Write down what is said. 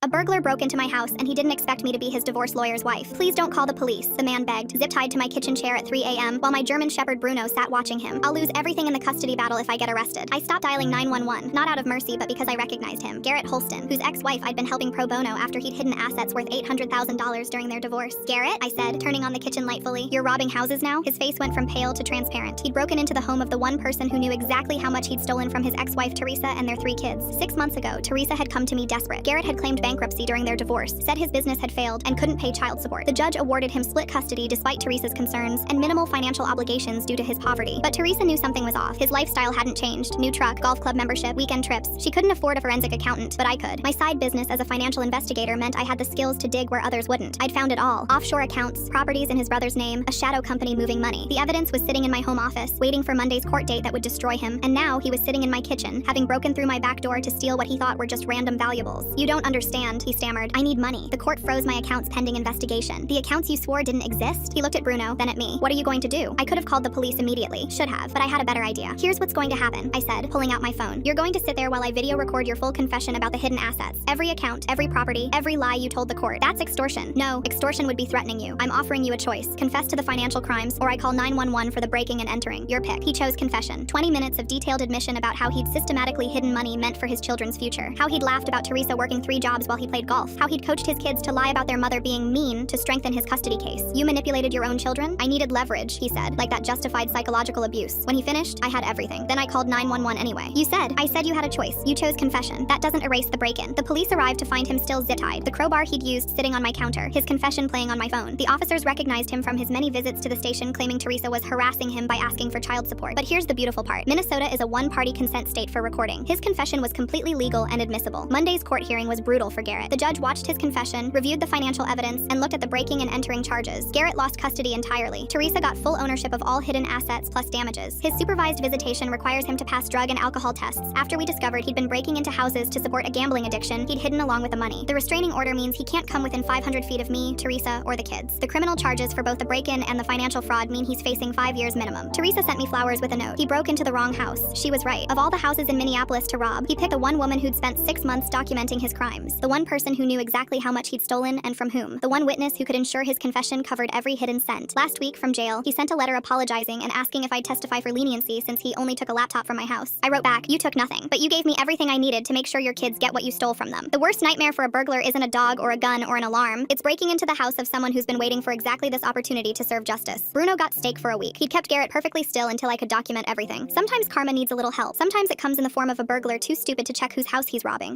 A burglar broke into my house and he didn't expect me to be his divorce lawyer's wife. Please don't call the police, the man begged, zip-tied to my kitchen chair at 3 a.m. while my German Shepherd Bruno sat watching him. I'll lose everything in the custody battle if I get arrested. I stopped dialing 911, not out of mercy but because I recognized him. Garrett Holston, whose ex-wife I'd been helping pro bono after he'd hidden assets worth $800,000 during their divorce. Garrett, I said, turning on the kitchen light fully. You're robbing houses now? His face went from pale to transparent. He'd broken into the home of the one person who knew exactly how much he'd stolen from his ex-wife Teresa and their 3 kids. 6 months ago, Teresa had come to me desperate. Garrett had claimed bankruptcy during their divorce, said his business had failed, and couldn't pay child support. The judge awarded him split custody despite Teresa's concerns and minimal financial obligations due to his poverty. But Teresa knew something was off. His lifestyle hadn't changed. New truck, golf club membership, weekend trips. She couldn't afford a forensic accountant, but I could. My side business as a financial investigator meant I had the skills to dig where others wouldn't. I'd found it all. Offshore accounts, properties in his brother's name, a shadow company moving money. The evidence was sitting in my home office, waiting for Monday's court date that would destroy him, and now he was sitting in my kitchen, having broken through my back door to steal what he thought were just random valuables. You don't understand, he stammered. I need money. The court froze my accounts pending investigation. The accounts you swore didn't exist? He looked at Bruno, then at me. What are you going to do? I could have called the police immediately. Should have, but I had a better idea. Here's what's going to happen, I said, pulling out my phone. You're going to sit there while I video record your full confession about the hidden assets. Every account, every property, every lie you told the court. That's extortion. No, extortion would be threatening you. I'm offering you a choice. Confess to the financial crimes, or I call 911 for the breaking and entering. Your pick. He chose confession. 20 minutes of detailed admission about how he'd systematically hidden money meant for his children's future. How he'd laughed about Teresa working 3 jobs while he played golf. How he'd coached his kids to lie about their mother being mean to strengthen his custody case. You manipulated your own children? I needed leverage, he said, like that justified psychological abuse. When he finished, I had everything. Then I called 911 anyway. I said you had a choice. You chose confession. That doesn't erase the break-in. The police arrived to find him still zip-tied, the crowbar he'd used sitting on my counter, his confession playing on my phone. The officers recognized him from his many visits to the station claiming Teresa was harassing him by asking for child support. But here's the beautiful part. Minnesota is a one-party consent state for recording. His confession was completely legal and admissible. Monday's court hearing was brutal for Garrett. The judge watched his confession, reviewed the financial evidence, and looked at the breaking and entering charges. Garrett lost custody entirely. Teresa got full ownership of all hidden assets plus damages. His supervised visitation requires him to pass drug and alcohol tests. After we discovered he'd been breaking into houses to support a gambling addiction he'd hidden along with the money. The restraining order means he can't come within 500 feet of me, Teresa, or the kids. The criminal charges for both the break-in and the financial fraud mean he's facing 5 years minimum. Teresa sent me flowers with a note. He broke into the wrong house. She was right. Of all the houses in Minneapolis to rob, he picked the one woman who'd spent 6 months documenting his crimes. The one person who knew exactly how much he'd stolen and from whom. The one witness who could ensure his confession covered every hidden cent. Last week, from jail, he sent a letter apologizing and asking if I'd testify for leniency since he only took a laptop from my house. I wrote back, you took nothing, but you gave me everything I needed to make sure your kids get what you stole from them. The worst nightmare for a burglar isn't a dog or a gun or an alarm. It's breaking into the house of someone who's been waiting for exactly this opportunity to serve justice. Bruno got steak for a week. He'd kept Garrett perfectly still until I could document everything. Sometimes karma needs a little help. Sometimes it comes in the form of a burglar too stupid to check whose house he's robbing.